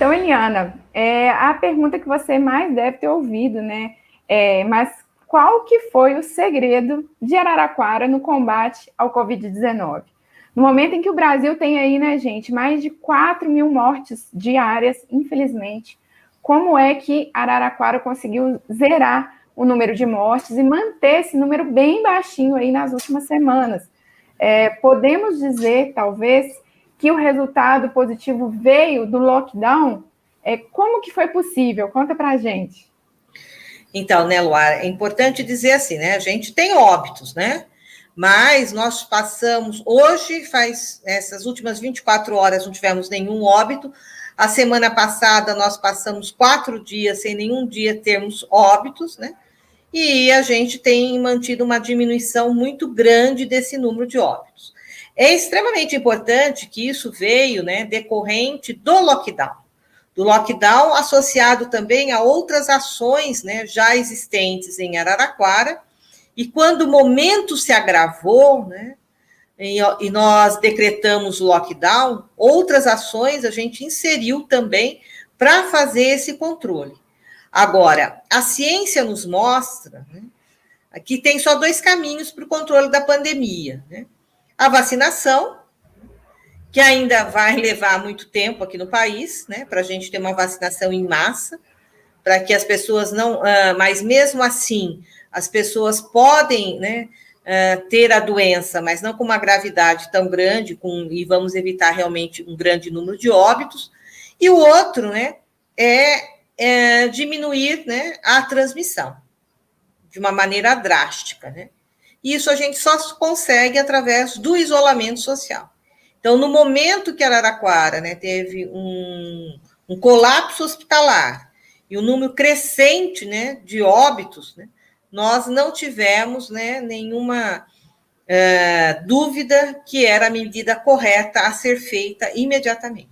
Então, Eliana, a pergunta que você mais deve ter ouvido, né? Mas qual que foi o segredo de Araraquara no combate ao Covid-19? No momento em que o Brasil tem aí, né, gente, mais de 4 mil mortes diárias, infelizmente, como é que Araraquara conseguiu zerar o número de mortes e manter esse número bem baixinho aí nas últimas semanas? Podemos dizer, talvez, que o resultado positivo veio do lockdown? Como que foi possível? Conta pra gente. Então, né, Luara, é importante dizer assim, né? A gente tem óbitos, né? Mas nós passamos, hoje, essas últimas 24 horas, não tivemos nenhum óbito. A semana passada, nós passamos 4 dias sem nenhum dia termos óbitos, né? E a gente tem mantido uma diminuição muito grande desse número de óbitos. É extremamente importante que isso veio, né, decorrente do lockdown associado também a outras ações, né, já existentes em Araraquara, e quando o momento se agravou, né, e nós decretamos o lockdown, outras ações a gente inseriu também para fazer esse controle. Agora, a ciência nos mostra, né, que tem só 2 caminhos para o controle da pandemia, né? A vacinação, que ainda vai levar muito tempo aqui no país, né, para a gente ter uma vacinação em massa, para que as pessoas não... mas mesmo assim, as pessoas podem, né, ter a doença, mas não com uma gravidade tão grande, e vamos evitar realmente um grande número de óbitos. E o outro, né, é diminuir, né, a transmissão de uma maneira drástica, né? E isso a gente só consegue através do isolamento social. Então, no momento que Araraquara, né, teve um colapso hospitalar e um número crescente, né, de óbitos, né, nós não tivemos, né, nenhuma dúvida que era a medida correta a ser feita imediatamente.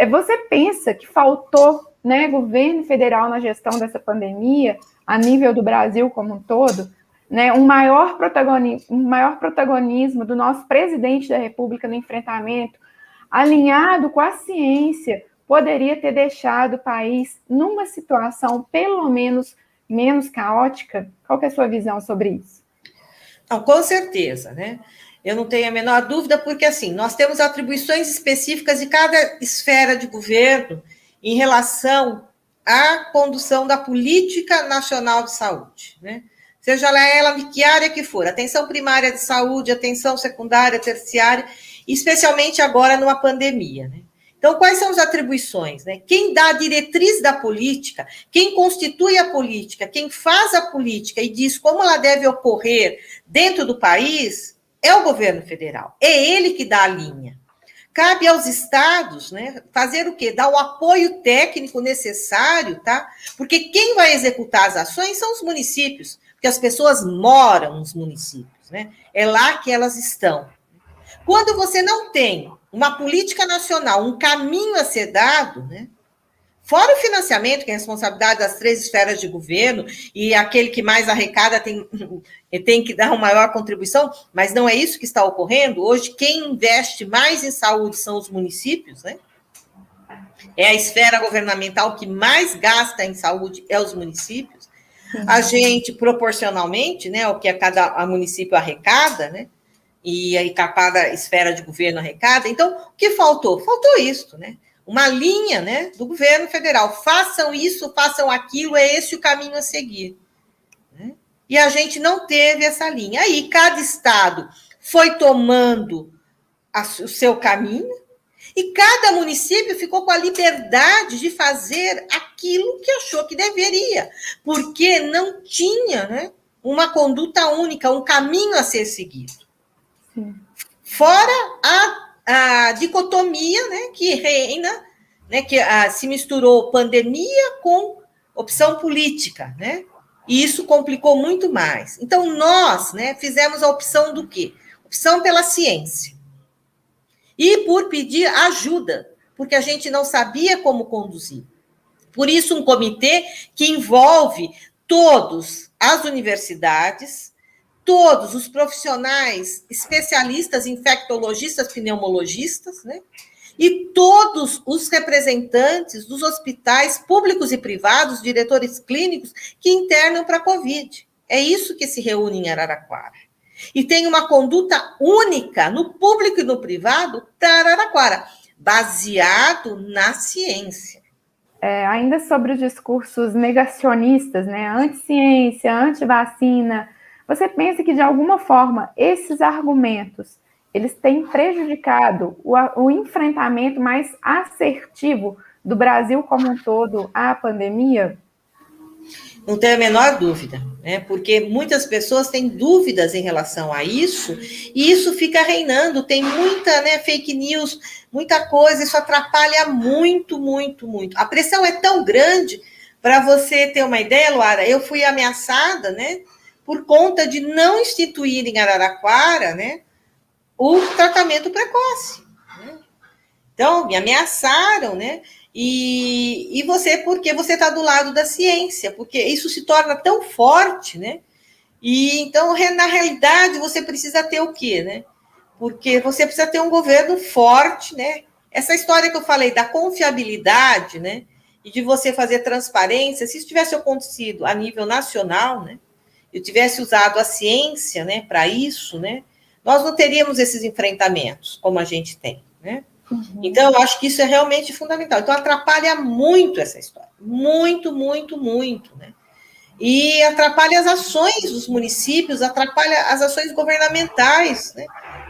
Você pensa que faltou, né, governo federal na gestão dessa pandemia, a nível do Brasil como um todo, né, um maior protagonismo do nosso presidente da República no enfrentamento, alinhado com a ciência, poderia ter deixado o país numa situação pelo menos caótica? Qual que é a sua visão sobre isso? Não, com certeza, né? Eu não tenho a menor dúvida, porque assim, nós temos atribuições específicas de cada esfera de governo em relação à condução da política nacional de saúde, né? Seja ela de que área que for, atenção primária de saúde, atenção secundária, terciária, especialmente agora numa pandemia, né? Então, quais são as atribuições, né? Quem dá a diretriz da política, quem constitui a política, quem faz a política e diz como ela deve ocorrer dentro do país, é o governo federal. É ele que dá a linha. Cabe aos estados, né, fazer o quê? Dar o apoio técnico necessário, tá? Porque quem vai executar as ações são os municípios, porque as pessoas moram nos municípios, né? É lá que elas estão. Quando você não tem uma política nacional, um caminho a ser dado, né? Fora o financiamento, que é a responsabilidade das 3 esferas de governo, e aquele que mais arrecada tem que dar uma maior contribuição, mas não é isso que está ocorrendo. Hoje, quem investe mais em saúde são os municípios, né? É a esfera governamental que mais gasta em saúde, é os municípios. A gente, proporcionalmente, né, o que cada município arrecada, né? E aí cada esfera de governo arrecada. Então, o que faltou? Faltou isso, né? Uma linha, né, do governo federal. Façam isso, façam aquilo, é esse o caminho a seguir. Né? E a gente não teve essa linha. Aí cada estado foi tomando o seu caminho e cada município ficou com a liberdade de fazer aquilo que achou que deveria, porque não tinha, né, uma conduta única, um caminho a ser seguido. Sim. Fora a dicotomia, né, que reina, né, que se misturou pandemia com opção política, né? E isso complicou muito mais. Então, nós, né, fizemos a opção do quê? Opção pela ciência. E por pedir ajuda, porque a gente não sabia como conduzir. Por isso, um comitê que envolve todas as universidades, todos os profissionais especialistas, infectologistas, pneumologistas, né? e todos os representantes dos hospitais públicos e privados, diretores clínicos, que internam para a Covid. É isso que se reúne em Araraquara. E tem uma conduta única no público e no privado para Araraquara, baseado na ciência. Ainda sobre os discursos negacionistas, né, anti-ciência, anti-vacina, você pensa que, de alguma forma, esses argumentos, eles têm prejudicado o enfrentamento mais assertivo do Brasil como um todo à pandemia? Não tenho a menor dúvida, né? Porque muitas pessoas têm dúvidas em relação a isso, e isso fica reinando, tem muita, né, fake news, muita coisa, isso atrapalha muito, muito, muito. A pressão é tão grande, para você ter uma ideia, Luara, eu fui ameaçada, né, por conta de não instituir em Araraquara, né, o tratamento precoce. Né? Então, me ameaçaram, né? E você, porque você está do lado da ciência, porque isso se torna tão forte, né? E então, na realidade, você precisa ter o quê, né? Porque você precisa ter um governo forte, né? Essa história que eu falei da confiabilidade, né? E de você fazer transparência, se isso tivesse acontecido a nível nacional, né? Eu tivesse usado a ciência, né, para isso, né? Nós não teríamos esses enfrentamentos como a gente tem, né? Então, eu acho que isso é realmente fundamental. Então, atrapalha muito essa história. Muito, muito, muito, né? E atrapalha as ações dos municípios, atrapalha as ações governamentais, né?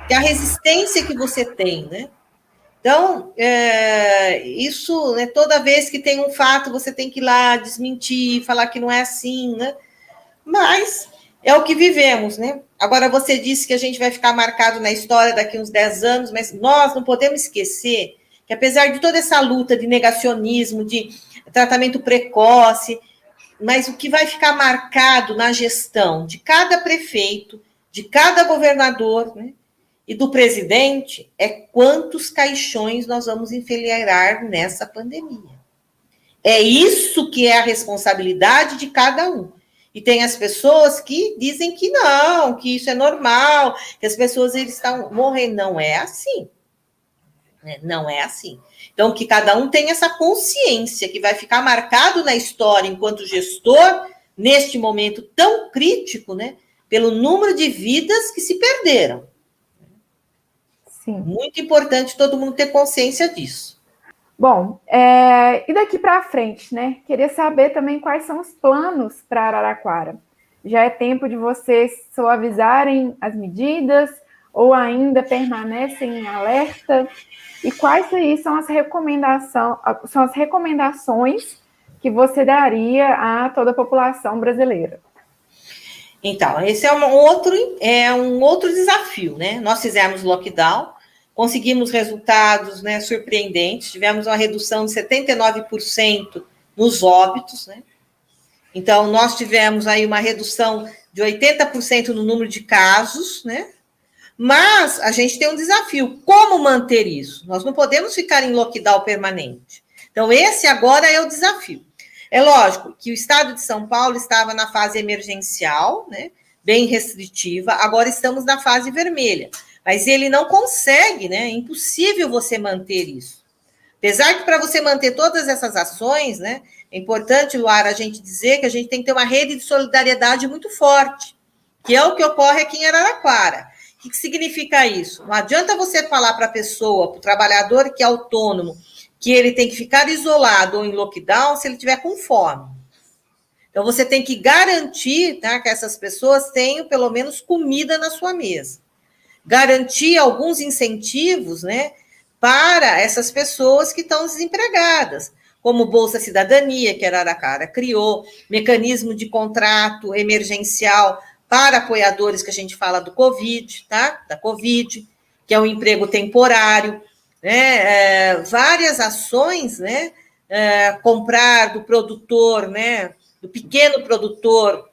Que é a resistência que você tem, né? Então, isso, né, toda vez que tem um fato, você tem que ir lá desmentir, falar que não é assim, né? Mas é o que vivemos, né? Agora, você disse que a gente vai ficar marcado na história daqui uns 10 anos, mas nós não podemos esquecer que, apesar de toda essa luta de negacionismo, de tratamento precoce, mas o que vai ficar marcado na gestão de cada prefeito, de cada governador, né, e do presidente é quantos caixões nós vamos enfileirar nessa pandemia. É isso que é a responsabilidade de cada um. E tem as pessoas que dizem que não, que isso é normal, que as pessoas eles estão morrendo. Não é assim. Né? Não é assim. Então, que cada um tenha essa consciência que vai ficar marcado na história enquanto gestor, neste momento tão crítico, né? Pelo número de vidas que se perderam. Sim. Muito importante todo mundo ter consciência disso. Bom, e daqui para frente, né? Queria saber também quais são os planos para Araraquara. Já é tempo de vocês suavizarem as medidas ou ainda permanecem em alerta? E quais aí são as recomendações que você daria a toda a população brasileira? Então, esse é um outro desafio, né? Nós fizemos lockdown, conseguimos resultados, né, surpreendentes, tivemos uma redução de 79% nos óbitos, né? Então, nós tivemos aí uma redução de 80% no número de casos, né? Mas a gente tem um desafio, como manter isso? Nós não podemos ficar em lockdown permanente. Então, esse agora é o desafio. É lógico que o estado de São Paulo estava na fase emergencial, né, bem restritiva, agora estamos na fase vermelha. Mas ele não consegue, né? É impossível você manter isso. Apesar que para você manter todas essas ações, né, é importante, Luara, a gente dizer que a gente tem que ter uma rede de solidariedade muito forte, que é o que ocorre aqui em Araraquara. O que significa isso? Não adianta você falar para a pessoa, para o trabalhador que é autônomo, que ele tem que ficar isolado ou em lockdown se ele tiver com fome. Então, você tem que garantir, tá, que essas pessoas tenham pelo menos comida na sua mesa. Garantir alguns incentivos, né, para essas pessoas que estão desempregadas, como Bolsa Cidadania, que a Araraquara criou, mecanismo de contrato emergencial para apoiadores que a gente fala do Covid, tá? Da Covid, que é um emprego temporário, né? Várias ações, né? Comprar do produtor, né? Do pequeno produtor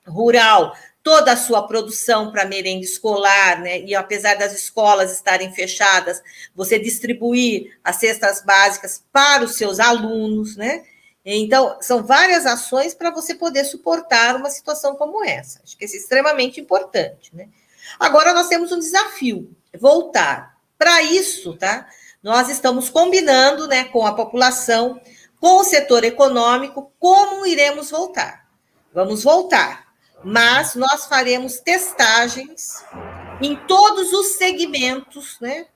rural, toda a sua produção para merenda escolar, né? E apesar das escolas estarem fechadas, você distribuir as cestas básicas para os seus alunos, né? Então, são várias ações para você poder suportar uma situação como essa. Acho que isso é extremamente importante, né? Agora, nós temos um desafio, voltar. Para isso, tá? nós estamos combinando, né, com a população, com o setor econômico, como iremos voltar. Vamos voltar, mas nós faremos testagens em todos os segmentos, né,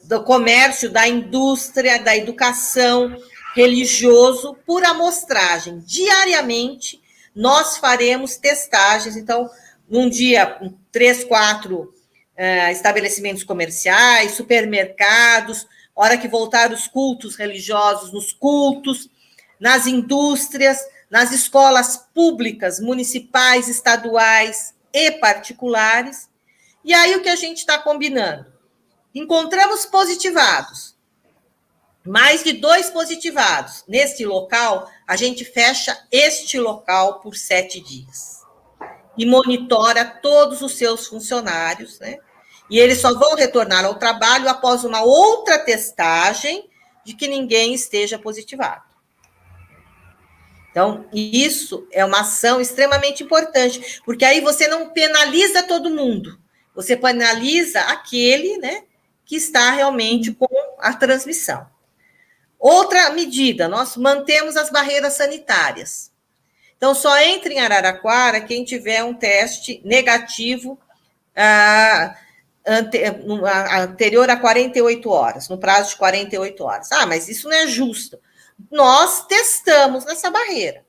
do comércio, da indústria, da educação, religioso, por amostragem. Diariamente, nós faremos testagens. Então, num dia, 3, 4 estabelecimentos comerciais, supermercados, hora que voltar os cultos religiosos, nos cultos, nas indústrias, nas escolas públicas, municipais, estaduais e particulares. E aí, o que a gente está combinando? Encontramos positivados, mais de 2 positivados. Neste local, a gente fecha este local por 7 dias. E monitora todos os seus funcionários, né? E eles só vão retornar ao trabalho após uma outra testagem de que ninguém esteja positivado. Então, isso é uma ação extremamente importante, porque aí você não penaliza todo mundo, você penaliza aquele, né, que está realmente com a transmissão. Outra medida, nós mantemos as barreiras sanitárias. Então, só entra em Araraquara quem tiver um teste negativo anterior a 48 horas, no prazo de 48 horas. Ah, mas isso não é justo. Nós testamos nessa barreira,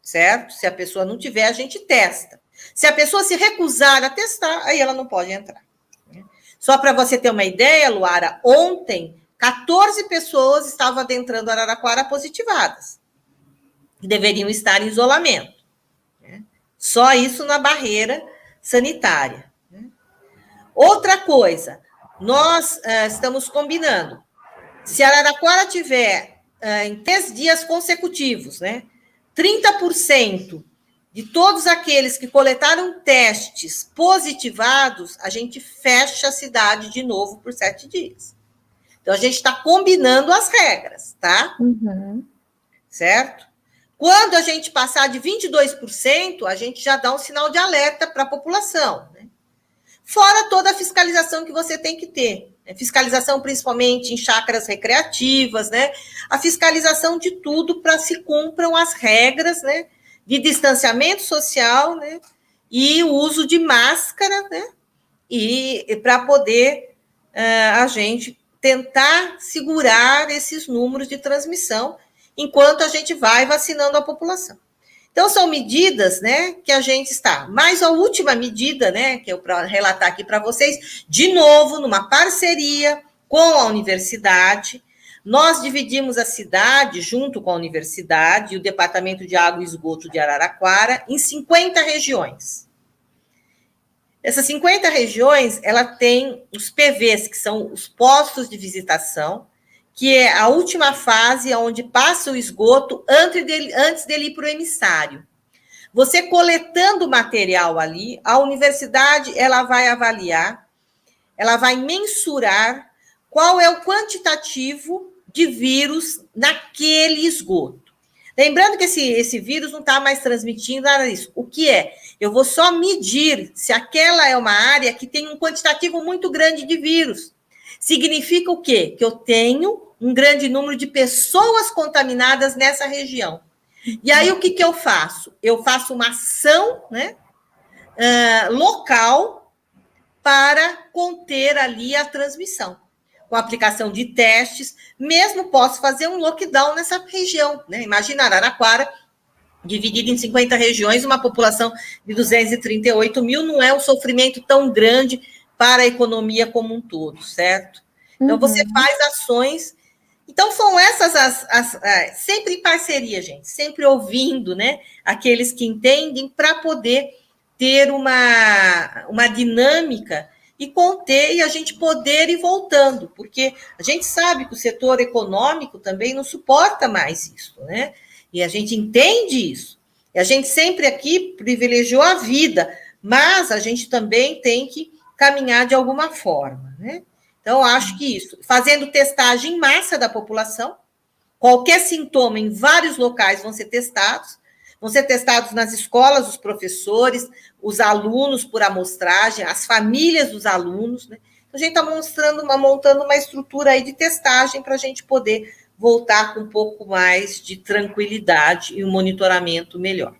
certo? Se a pessoa não tiver, a gente testa. Se a pessoa se recusar a testar, aí ela não pode entrar. Só para você ter uma ideia, Luara, ontem, 14 pessoas estavam adentrando Araraquara positivadas. Deveriam estar em isolamento. Só isso na barreira sanitária. Outra coisa, nós estamos combinando. Se Araraquara tiver, em 3 dias consecutivos, né, 30% de todos aqueles que coletaram testes positivados, a gente fecha a cidade de novo por 7 dias. Então, a gente está combinando as regras, tá? Uhum. Certo? Quando a gente passar de 22%, a gente já dá um sinal de alerta para a população, né? Fora toda a fiscalização que você tem que ter. Né? Fiscalização principalmente em chácaras recreativas, né? A fiscalização de tudo para se cumpram as regras, né, de distanciamento social, né, e o uso de máscara, né, e para poder a gente tentar segurar esses números de transmissão enquanto a gente vai vacinando a população. Então, são medidas, né, que a gente está. Mas a última medida, né, que eu para relatar aqui para vocês, de novo, numa parceria com a universidade, nós dividimos a cidade, junto com a universidade e o Departamento de Água e Esgoto de Araraquara, em 50 regiões. Essas 50 regiões, ela tem os PVs, que são os postos de visitação, que é a última fase onde passa o esgoto antes dele ir para o emissário. Você coletando material ali, a universidade ela vai avaliar, ela vai mensurar qual é o quantitativo de vírus naquele esgoto. Lembrando que esse vírus não está mais transmitindo nada disso. O que é? Eu vou só medir se aquela é uma área que tem um quantitativo muito grande de vírus. Significa o quê? Que eu tenho um grande número de pessoas contaminadas nessa região. E aí, o que eu faço? Eu faço uma ação, né, local para conter ali a transmissão. Com a aplicação de testes, mesmo posso fazer um lockdown nessa região. Né? Imagina Araraquara, dividido em 50 regiões, uma população de 238 mil, não é um sofrimento tão grande para a economia como um todo, certo? Então, você faz ações. Então, são essas sempre em parceria, gente, sempre ouvindo, né, aqueles que entendem para poder ter uma dinâmica e conter e a gente poder ir voltando, porque a gente sabe que o setor econômico também não suporta mais isso, né? E a gente entende isso. E a gente sempre aqui privilegiou a vida, mas a gente também tem que caminhar de alguma forma, né? Então, acho que isso, fazendo testagem em massa da população, qualquer sintoma em vários locais vão ser testados nas escolas, os professores, os alunos por amostragem, as famílias dos alunos, né? Então, a gente está montando uma estrutura aí de testagem para a gente poder voltar com um pouco mais de tranquilidade e um monitoramento melhor.